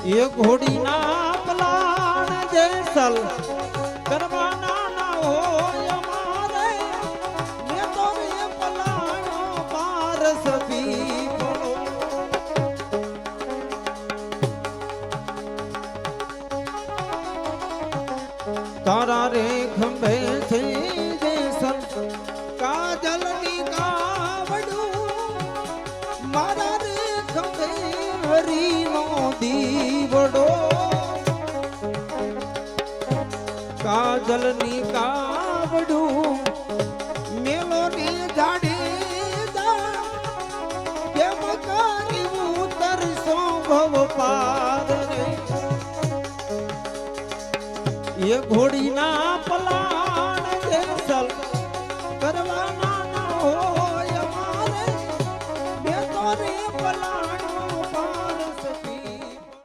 એ ઘોડીના પલાણ જેસલ કરવાના ના હોય અમારે મેં તો એ પલાણો પારસ પીપળો તારા રે ખંભે છે જેસલ કાજલની કાવડું મારા રે ખંભે હરીનો દીવડો કાજલની કાવડું મેલોની જાડે કેમ કરી ઉતરશો ભવ પાર રે એ ઘોડીના પલા